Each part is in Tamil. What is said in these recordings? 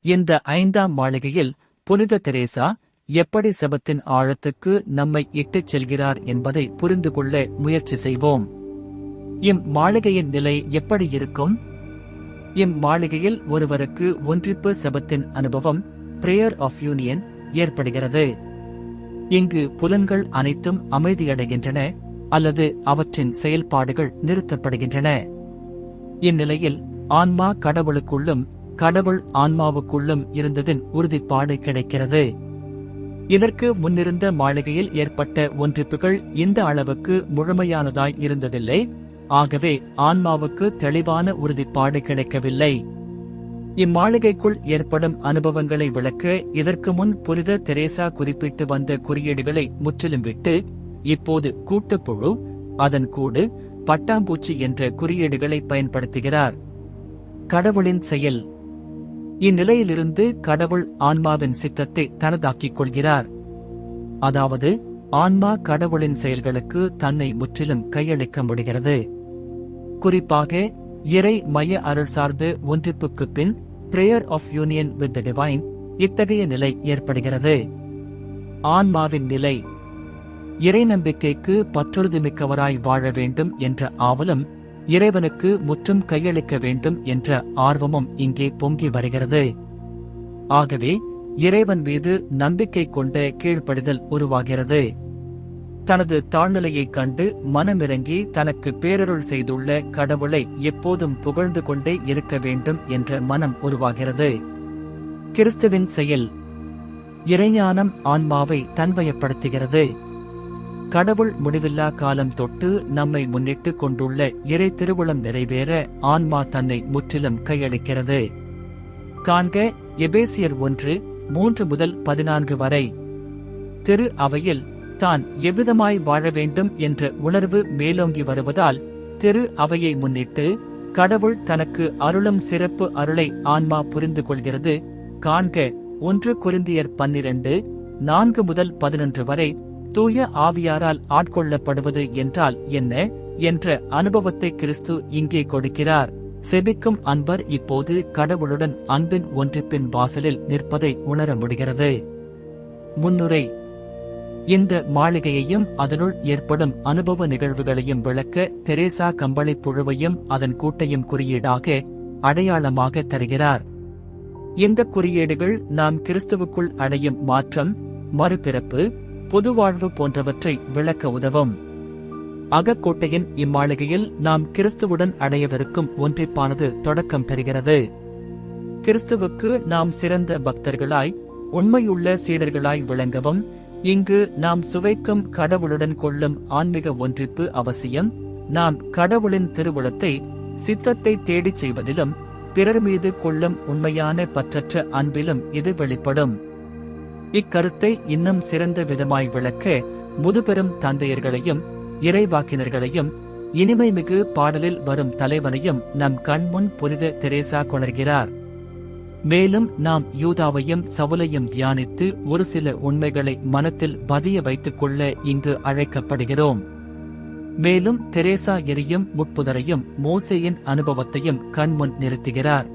இந்த 5ஆம் மாளிகையில் புனித தெரேசா எப்படி செபத்தின் ஆழத்துக்கு நம்மை இட்டுச் செல்கிறார் என்பதை புரிந்து கொள்ள முயற்சி செய்வோம். இம்மாளிகையின் நிலை எப்படி இருக்கும்? இம்மாளிகையில் ஒருவருக்கு ஒன்றிப்பு செபத்தின் அனுபவம், பிரேயர் ஆஃப் யூனியன், ஏற்படுகிறது. இங்கு புலன்கள் அனைத்தும் அமைதியடைகின்றன அல்லது அவற்றின் செயல்பாடுகள் நிறுத்தப்படுகின்றன. இந்நிலையில் ஆன்மா கடவுளுக்குள்ளும் கடவுள் ஆன்மாவுக்குள்ளும் இருந்ததின் உறுதிப்பாடு கிடைக்கிறது. இதற்கு முன்னிருந்த மாளிகையில் ஏற்பட்ட ஒன்றிப்புகள் இந்த அளவுக்கு முழுமையானதாய் இருந்ததில்லை. ஆகவே ஆன்மாவுக்கு தெளிவான உறுதிப்பாடு கிடைக்கவில்லை. இம்மாளிகைக்குள் ஏற்படும் அனுபவங்களை விளக்க இதற்கு முன் புனித தெரேசா குறிப்பிட்டு வந்த குறியீடுகளை முற்றிலும் விட்டு இப்போது கூட்டுப்புழு, அதன் கூடு, பட்டாம்பூச்சி என்ற குறியீடுகளை பயன்படுத்துகிறார். கடவுளின் செயல். இந்நிலையிலிருந்து கடவுள் ஆன்மாவின் சித்தத்தை தனதாக்கிக் கொள்கிறார். அதாவது ஆன்மா கடவுளின் செயல்களுக்கு தன்னை முற்றிலும் கையளிக்க முடிகிறது. குறிப்பாக இறை மைய அருள் சார்ந்த ஒன்றிப்புக்குப் பின் prayer of union with the divine இத்தகைய நிலை ஏற்படுகிறது. ஆன்மாவின் நிலை. இறை நம்பிக்கைக்கு பற்றுறுதிமிக்கவராய் வாழ வேண்டும் என்ற ஆவலும் இறைவனுக்கு முற்றும் கையளிக்க வேண்டும் என்ற ஆர்வமும் இங்கே பொங்கி வருகிறது. ஆகவே இறைவன் மீது நம்பிக்கை கொண்ட கீழ்ப்படிதல் உருவாகிறது. தனது தாழ்நிலையைக் கண்டு மனமிறங்கி தனக்கு பேரருள் செய்துள்ள கடவுளை எப்போதும் புகழ்ந்து கொண்டே இருக்க வேண்டும் என்ற மனம் உருவாகிறது. கிறிஸ்துவின் செயல். இறைஞானம் ஆன்மாவை தன்வயப்படுத்துகிறது. கடவுள் முடிவில்லா காலம் தொட்டு நம்மை முன்னிட்டு கொண்டுள்ள இறை திருவுளம் நிறைவேற ஆன்மா தன்னை முற்றிலும் கையளிக்கிறது. காண்க எபேசியர் 1:3-14 வரை. திரு அவையில் தான் எவ்விதமாய் வாழ வேண்டும் என்ற உணர்வு மேலோங்கி வருவதால் திரு அவையை முன்னிட்டு கடவுள் தனக்கு அருளும் சிறப்பு அருளை ஆன்மா புரிந்து கொள்கிறது. காண்க 1 கொரிந்தியர் 12:4-11 வரை. தூய ஆவியாரால் ஆட்கொள்ளப்படுவது என்றால் என்ன என்ற அனுபவத்தை கிறிஸ்து இங்கே கொடுக்கிறார். செபிக்கும் அன்பர் இப்போது கடவுளுடன் அன்பின் ஒன்றிப்பின் வாசலில் நிற்பதை உணர முடிகிறது. முன்னுரை. இந்த மாளிகையையும் அதனுள் ஏற்படும் அனுபவ நிகழ்வுகளையும் விளக்க தெரேசா கம்பளி புழுவையும் அதன் கூட்டையும் குறியீடாக அடையாளமாக தருகிறார். இந்த குறியீடுகள் நாம் கிறிஸ்துவுக்குள் அடையும் மாற்றம், மறுபிறப்பு, பொதுவாழ்வு போன்றவற்றை விளக்க உதவும். அகக்கோட்டையின் இம்மாளிகையில் நாம் கிறிஸ்துவுடன் அடையவிருக்கும் ஒன்றிப்பானது தொடக்கம் பெறுகிறது. கிறிஸ்துவுக்கு நாம் சிறந்த பக்தர்களாய், உண்மையுள்ள சீடர்களாய் விளங்கவும் இங்கு நாம் சுவைக்கும் கடவுளுடன் கொள்ளும் ஆன்மீக ஒன்றிப்பு அவசியம். நாம் கடவுளின் திருவுளத்தை, சித்தத்தை தேடிச் செய்வதிலும் பிறர் மீது கொள்ளும் உண்மையான பற்றற்ற அன்பிலும் இது வெளிப்படும். இக்கருத்தை இன்னும் சிறந்த விதமாய் விளக்க முதுபெரும் தந்தையர்களையும் இறைவாக்கினர்களையும் இனிமைமிகு பாடலில் வரும் தலைவனையும் நம் கண்முன் புனித தெரேசா கொணர்கிறார். மேலும் நாம் யூதாவையும் சவுலையும் தியானித்து ஒரு சில உண்மைகளை மனத்தில் பதிய வைத்துக் கொள்ள இங்கு அழைக்கப்படுகிறோம். மேலும் தெரேசா எரியும் முட்புதரையும் மோசேயின் அனுபவத்தையும் கண்முன் நிறுத்துகிறார்.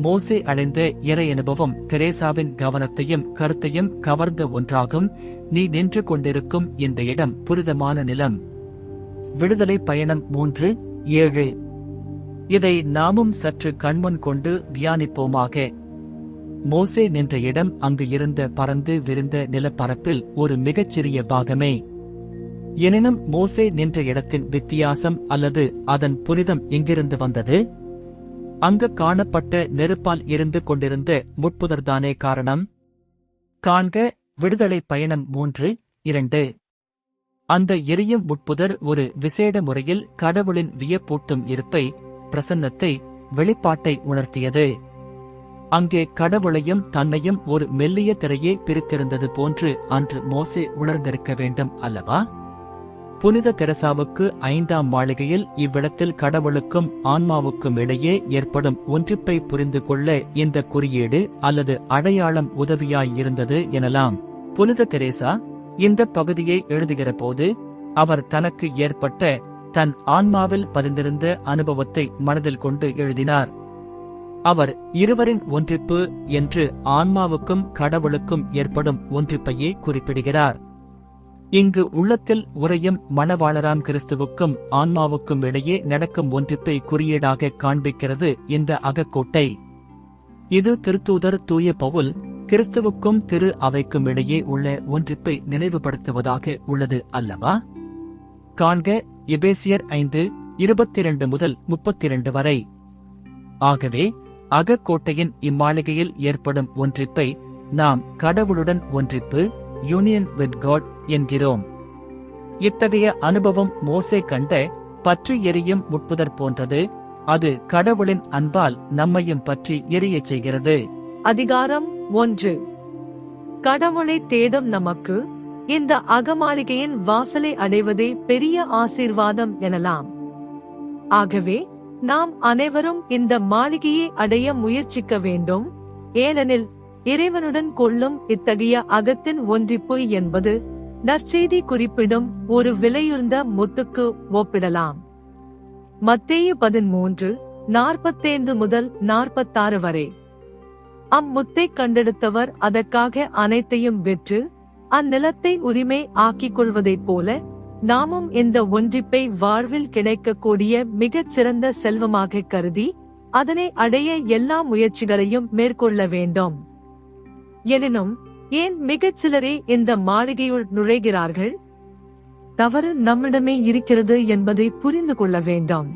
மோசே அடைந்த இறை அனுபவம் தெரேசாவின் கவனத்தையும் கருத்தையும் கவர்ந்த ஒன்றாகும். நீ நின்று கொண்டிருக்கும் இந்த இடம் புனிதமான நிலம். விடுதலை பயணம் 3:7. இதை நாமும் சற்று கண்முன் கொண்டு தியானிப்போமாக. மோசே நின்ற இடம் அங்கு இருந்த பறந்து விரிந்த நிலப்பரப்பில் ஒரு மிகச்சிறிய பாகமே. எனினும் மோசே நின்ற இடத்தின் வித்தியாசம் அல்லது அதன் புனிதம் எங்கிருந்து வந்தது? அங்கு காணப்பட்ட நெருப்பால் இருந்து கொண்டிருந்த முட்புதர்தானே காரணம்? காண்க விடுதலை பயணம் 3:2. அந்த எரியும் முட்புதர் ஒரு விசேட முறையில் கடவுளின் வியப்பூட்டும் இருப்பை, பிரசன்னத்தை, வெளிப்பாட்டை உணர்த்தியது. அங்கே கடவுளையும் தன்னையும் ஒரு மெல்லிய திரையே பிரித்திருந்தது போன்று அன்று மோசே உணர்ந்திருக்க வேண்டும் அல்லவா? புனித தெரசாவுக்கு 5ஆம் மாளிகையில் இவ்விடத்தில் கடவுளுக்கும் ஆன்மாவுக்கும் இடையே ஏற்படும் ஒன்றிப்பை புரிந்து கொள்ள இந்த குறியீடு அல்லது அடையாளம் உதவியாயிருந்தது எனலாம். புனித தெரேசா இந்த பகுதியை எழுதுகிற போது அவர் தனக்கு ஏற்பட்ட தன் ஆன்மாவில் பதிந்திருந்த அனுபவத்தை மனதில் கொண்டு எழுதினார். அவர் இருவரின் ஒன்றிப்பு என்று ஆன்மாவுக்கும் கடவுளுக்கும் ஏற்படும் ஒன்றிப்பையே குறிப்பிடுகிறார். இங்கு உள்ளத்தில் உறையும் மணவாளராம் கிறிஸ்துவுக்கும் ஆன்மாவுக்கும் இடையே நடக்கும் ஒன்றிப்பை குறியீடாக காண்பிக்கிறது இந்த அகக்கோட்டை. இது திருத்தூதர் தூய பவுல் கிறிஸ்துவுக்கும் திரு அவைக்கும் இடையே உள்ள ஒன்றிப்பை நினைவுபடுத்துவதாக உள்ளது அல்லவா? காண்க எபேசியர் 5:22 முதல் 32 வரை. ஆகவே அகக்கோட்டையின் இம்மாளிகையில் ஏற்படும் ஒன்றிப்பை நாம் கடவுளுடன் ஒன்றிப்பு, யூனியன் வித் காட் என்கிறோம். இத்தகைய அனுபவம் மோசே கண்ட பற்றி எரியும் முட்புதர் போன்றது. அது கடவுளின் அன்பால் நம்மையும் பற்றி எரியச் செய்கிறது. அதிகாரம் 1. கடவுளை தேடும் நமக்கு இந்த அகமாளிகையின் வாசலை அடைவதே பெரிய ஆசீர்வாதம் எனலாம். ஆகவே நாம் அனைவரும் இந்த மாளிகையை அடைய முயற்சிக்க வேண்டும். ஏனெனில் இறைவனுடன் கொள்ளும் இத்தகைய அகத்தின் ஒன்றிப்பு என்பது நற்செய்தி குறிப்பிடும் ஒரு விலையுர்ந்த முத்துக்கு ஒப்பிடலாம். மத்தேயு 13:45 முதல் 46 வரை. அம்முத்தை கண்டெடுத்தவர் அதற்காக அனைத்தையும் விற்று அந்நிலத்தை உரிமை ஆக்கிக் கொள்வதைப் போல நாமும் இந்த ஒன்றிப்பை வாழ்வில் கிடைக்கக்கூடிய மிகச் சிறந்த செல்வமாக கருதி அதனை அடைய எல்லா முயற்சிகளையும் மேற்கொள்ள வேண்டும். எனினும் ஏன் மிகச் சிலரே இந்த மாளிகையுள் நுழைகிறார்கள்? தவறு நம்மிடமே இருக்கிறது என்பதை புரிந்து கொள்ள வேண்டும்.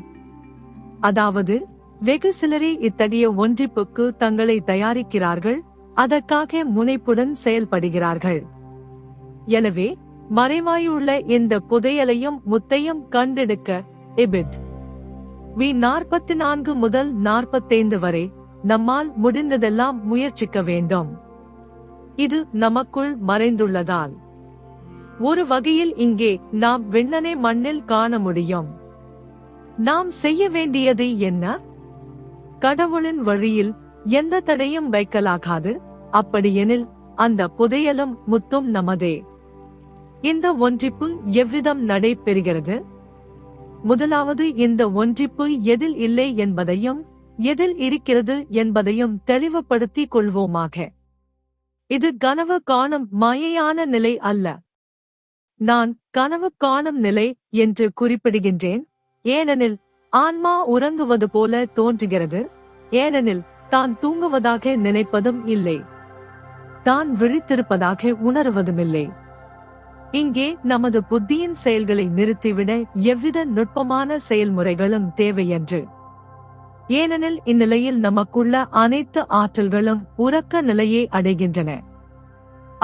அதாவது வெகு சிலரே இத்தகைய ஒன்றிப்புக்கு தங்களை தயாரிக்கிறார்கள், அதற்காக முனைப்புடன் செயல்படுகிறார்கள். எனவே மறைவாயுள்ள இந்த புதையலையும் முத்தையும் கண்டெடுக்க எபிட் 44 முதல் 45 வரை நம்மால் முடிந்ததெல்லாம் முயற்சிக்க வேண்டும். இது நமக்குள் மறைந்துள்ளதால் ஒரு வகையில் இங்கே நாம் விண்ணனை மண்ணில் காண முடியும். நாம் செய்ய வேண்டியது என்ன? கடவுளின் வழியில் எந்த தடையும் வைக்கலாகாது. அப்படியெனில் அந்த புதையலும் முத்தும் நமதே. இந்த ஒன்றிப்பு எவ்விதம் நடைபெறுகிறது? முதலாவது, இந்த ஒன்றிப்பு எதில் இல்லை என்பதையும் எதில் இருக்கிறது என்பதையும் தெளிவுபடுத்திக் கொள்வோமாக. இது கனவு காணும் மாயையான நிலை அல்ல. நான் கனவு காணும் நிலை என்று குறிப்பிடுகின்றேன், ஏனெனில் ஆன்மா உறங்குவது போல தோன்றுகிறது. ஏனெனில் தான் தூங்குவதாக நினைப்பதும் இல்லை, தான் விழித்திருப்பதாக உணர்வதுமில்லை. இங்கே நமது புத்தியின் செயல்களை நிறுத்திவிட எவ்வித நுட்பமான செயல்முறைகளும் தேவையன்று. ஏனெனில் இந்நிலையில் நமக்குள்ள அனைத்து ஆற்றல்களும் உறக்க நிலையை அடைகின்றன.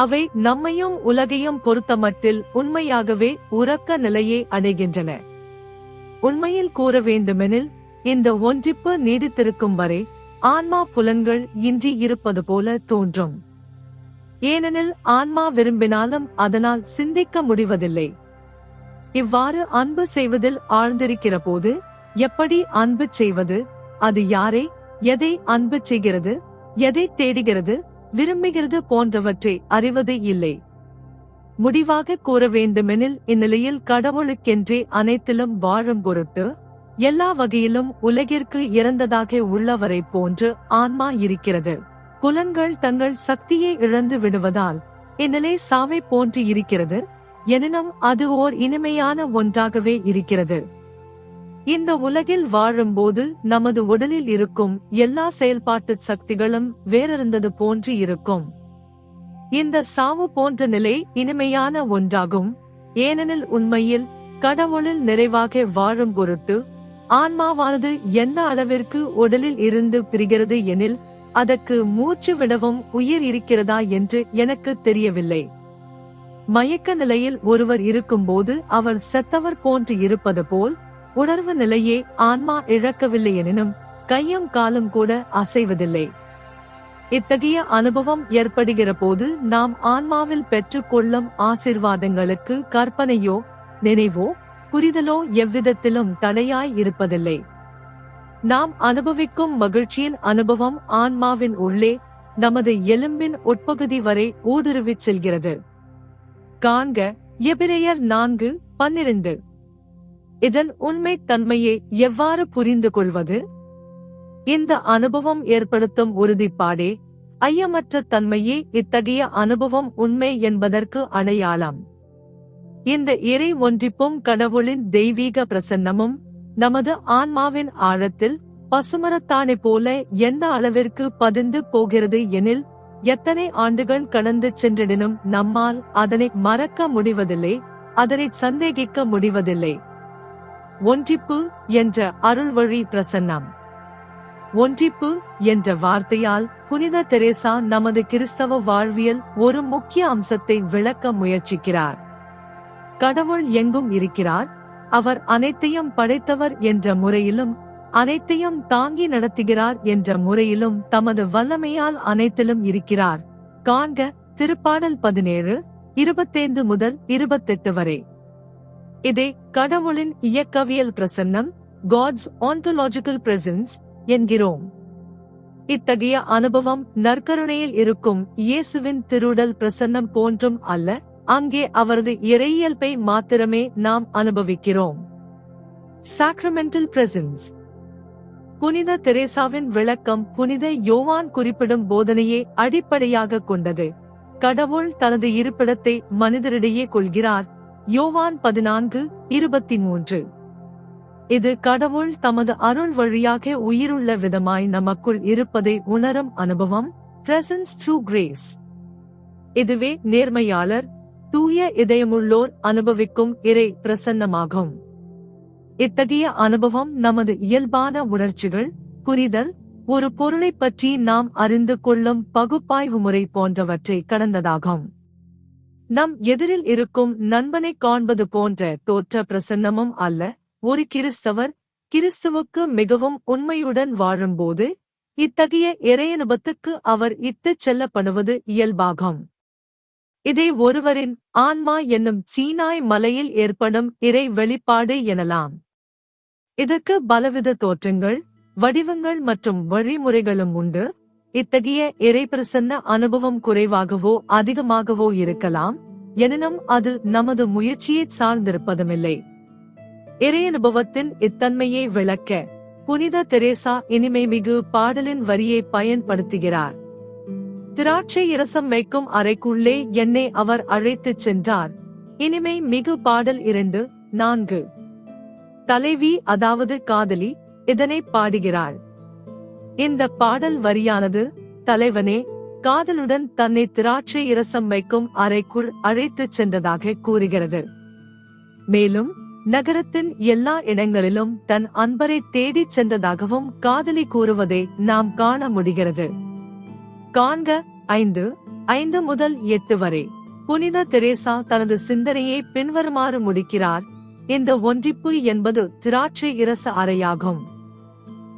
அவை நம்மையும் உலகையும் பொறுத்தமட்டில் உண்மையாகவே உறக்க நிலையை அடைகின்றன. உண்மையில் கூற வேண்டுமெனில் இந்த ஒன்றிப்பு நீடித்திருக்கும் வரை ஆன்மா புலன்கள் இன்றி இருப்பது போல தோன்றும். ஏனெனில் ஆன்மா விரும்பினாலும் அதனால் சிந்திக்க முடிவதில்லை. இவ்வாறு அன்பு செய்வதில் ஆழ்ந்திருக்கிற போது எப்படி அன்பு செய்வது, அது யாரை, எதை அன்பு செய்கிறது, எதை தேடுகிறது, விரும்புகிறது போன்றவற்றை அறிவது இல்லை. முடிவாக கூற வேண்டுமெனில் இந்நிலையில் கடவுளுக்கென்றே அனைத்திலும் வாழும் பொருட்டு எல்லா வகையிலும் உலகிற்கு இறந்ததாக உள்ளவரை போன்று ஆன்மா இருக்கிறது. புலன்கள் தங்கள் சக்தியை இழந்து விடுவதால் இந்நிலை சாவை போன்று இருக்கிறது. எனினும் அது ஓர் இனிமையான ஒன்றாகவே இருக்கிறது. இந்த உலகில் வாழும்போது நமது உடலில் இருக்கும் எல்லா செயல்பாட்டு சக்திகளும் வேறிருந்தது போன்று இருக்கும். இந்த சாவு போன்ற நிலை இனிமையான ஒன்றாகும். ஏனெனில் உண்மையில் கடவுளில் நிறைவாக வாழும் பொருட்டு ஆன்மாவானது எந்த அளவிற்கு உடலில் இருந்து பிரிகிறது எனில் அதற்கு மூச்சு விடவும் உயிர் இருக்கிறதா என்று எனக்கு தெரியவில்லை. மயக்க நிலையில் ஒருவர் இருக்கும்போது அவர் செத்தவர் போன்று இருப்பது போல் உணர்வு நிலையே ஆன்மா இழக்கவில்லை எனினும் கையும் காலும் கூட அசைவதில்லை. இத்தகைய அனுபவம் ஏற்படுகிற போது நாம் ஆன்மாவில் பெற்றுக்கொள்ளும் ஆசீர்வாதங்களுக்கு கற்பனையோ நினைவோ புரிதலோ எவ்விதத்திலும் தடையாய் இருப்பதில்லை. நாம் அனுபவிக்கும் மகிழ்ச்சியின் அனுபவம் ஆன்மாவின் உள்ளே நமது எலும்பின் உட்பகுதி வரை ஊடுருவிச் செல்கிறது. காண்க எபிரேயர் 4:12. இதன் உண்மை தன்மையை எவ்வாறு புரிந்து கொள்வது? இந்த அனுபவம் ஏற்படுத்தும் உறுதிப்பாடே, ஐயமற்ற தன்மையே இத்தகைய அனுபவம் உண்மை என்பதற்கு அடையாளம். இந்த இறை ஒன்றிப்பும் கடவுளின் தெய்வீக பிரசன்னமும் நமது ஆன்மாவின் ஆழத்தில் பசுமரத்தாணை போல எந்த அளவிற்கு பதிந்து போகிறது எனில், எத்தனை ஆண்டுகள் கடந்து சென்றிடனும் நம்மால் அதனை மறக்க முடிவதில்லை, அதனை சந்தேகிக்க முடிவதில்லை. ஒன்றிப்பு என்ற அருள்வழி பிரசன்னம். ஒன்றிப்பு என்ற வார்த்தையால் புனித தெரேசா நமது கிறிஸ்தவ வாழ்வியல் ஒரு முக்கிய அம்சத்தை விளக்க முயற்சிக்கிறார். கடவுள் எங்கும் இருக்கிறார், அவர் அனைத்தையும் படைத்தவர் என்ற முறையிலும், அனைத்தையும் தாங்கி நடத்துகிறார் என்ற முறையிலும் தமது வல்லமையால் அனைத்திலும் இருக்கிறார். காண்க திருப்பாடல் 17, 25 முதல் 28 வரை. இதே கடவுளின் இயக்கவியல் பிரசன்னம், God's ontological presence என்கிறோம். இத்தகைய அனுபவம் நற்கருணையில் இருக்கும் இயேசுவின் திருவுடல் பிரசன்னம் போன்றும் அல்ல, அங்கே அவரது இறையியல்பை மாத்திரமே நாம் அனுபவிக்கிறோம். Sacramental presence. புனித தெரேசாவின் விளக்கம் புனித யோவான் குறிப்பிடும் போதனையை அடிப்படையாக கொண்டது. கடவுள் தனது இருப்பிடத்தை மனிதரிடையே கொள்கிறார். யோவான் 14:23. இது கடவுள் தமது அருள் வழியாக உயிருள்ள விதமாய் நமக்குள் இருப்பதை உணரும் அனுபவம், presence through grace. இதுவே நேர்மையாளர், தூய இதயமுள்ளோர் அனுபவிக்கும் இறை பிரசன்னமாகும். இத்தகைய அனுபவம் நமது இயல்பான உணர்ச்சிகள், புரிதல், ஒரு பொருளைப் பற்றி நாம் அறிந்து கொள்ளும் பகுப்பாய்வு முறை போன்றவற்றை கடந்ததாகும். நம் எதிரில் இருக்கும் நண்பனை காண்பது போன்ற தோற்ற பிரசன்னமும் அல்ல. ஒரு கிறிஸ்தவர் கிறிஸ்துவுக்கு மிகவும் உண்மையுடன் வாழும்போது இத்தகைய இறையனுபத்துக்கு அவர் இட்டுச் செல்லப்படுவது இயல்பாகும். இதை ஒருவரின் ஆன்மா என்னும் சீனாய் மலையில் ஏற்படும் இறை வெளிப்பாடு எனலாம். இதற்கு பலவித தோற்றங்கள், வடிவங்கள் மற்றும் வழிமுறைகளும் உண்டு. இத்தகைய இறைப்பிரசன்ன அனுபவம் குறைவாகவோ அதிகமாகவோ இருக்கலாம், எனினும் அது நமது முயற்சியை சார்ந்திருப்பதுமில்லை. இறையனுபவத்தின் இத்தன்மையை விளக்க புனித தெரேசா இனிமைமிகு பாடலின் வரியை பயன்படுத்துகிறார். திராட்சை இரசம் வைக்கும் அறைக்குள்ளே என்னை அவர் அழைத்துச் சென்றார். இனிமை மிகு பாடல் 2:4. தலைவி, அதாவது காதலி, இதனை பாடுகிறாள். இந்த பாடல் வரியானது தலைவனே காதலுடன் தன்னை திராட்சை இரசம் வைக்கும் அறைக்குள் அழைத்துச் சென்றதாக கூறுகிறது. மேலும் நகரத்தின் எல்லா இடங்களிலும் தன் அன்பரை தேடிச் சென்றதாகவும் காதலி கூறுவதை நாம் காண முடிகிறது. காண்க 5:5 முதல் 8 வரை. புனித தெரேசா தனது சிந்தனையை பின்வருமாறு முடிக்கிறார். இந்த ஒன்றிப்பு என்பது திராட்சை இரச அறையாகும்.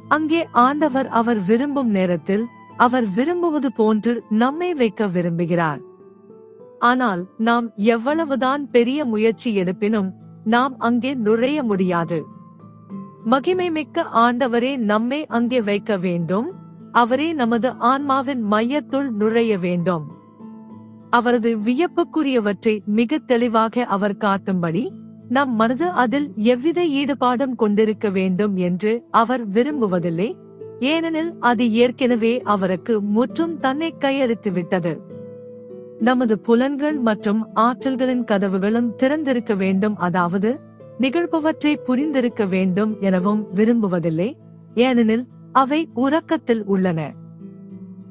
அங்கே ஆண்டவர் அவர் விரும்பும் நேரத்தில் அவர் விரும்புவது போன்று நம்மை வைக்க விரும்புகிறார். ஆனால் நாம் எவ்வளவுதான் பெரிய முயற்சி எடுப்பினும் நாம் அங்கே நுழைய முடியாது. மகிமைமிக்க ஆண்டவரே நம்மை அங்கே வைக்க வேண்டும். அவரே நமது ஆன்மாவின் மையத்துள் நுழைய வேண்டும். அவரது வியப்புக்குரியவற்றை மிக தெளிவாக அவர் காட்டும்படி நம் மனது அதில் எவ்வித ஈடுபாடும் கொண்டிருக்க வேண்டும் என்று அவர் விரும்புவதில்லை, ஏனெனில் அது ஏற்கனவே அவருக்கு முற்றும் தன்னை கையளித்துவிட்டது. நமது புலன்கள் மற்றும் ஆற்றல்களின் கதவுகளும் திறந்திருக்க வேண்டும், அதாவது நிகழ்பவற்றை புரிந்திருக்க வேண்டும் எனவும் விரும்புவதில்லை, ஏனெனில் அவை உறக்கத்தில் உள்ளன.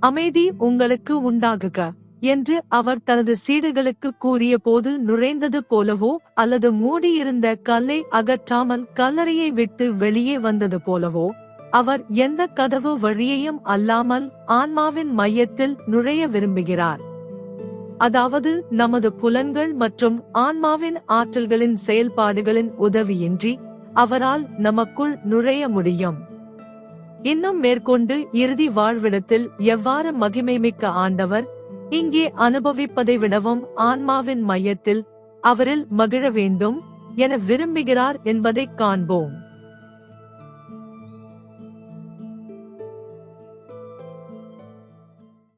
அமைதி உங்களுக்கு உண்டாகுக என்று அவர் தனது சீடர்களுக்கு கூறிய போது நுழைந்தது போலவோ அல்லது மூடியிருந்த கல்லை அகற்றாமல் கல்லறையை விட்டு வெளியே வந்தது போலவோ அவர் எந்த கதவு வழியையும் அல்லாமல் ஆன்மாவின் மையத்தில் நுழைய விரும்புகிறார். அதாவது நமது புலன்கள் மற்றும் ஆன்மாவின் ஆற்றல்களின் செயல்பாடுகளின் உதவியின்றி அவரால் நமக்குள் நுழைய முடியும். இன்னும் மேற்கொண்டு இறுதி வாழ்விடத்தில் எவ்வாறு மகிமைமிக்க ஆண்டவர் இங்கே அனுபவிப்பதை விடவும் ஆன்மாவின் மையத்தில் அவரில் மகிழ வேண்டும் என விரும்புகிறார் என்பதைக் காண்போம்.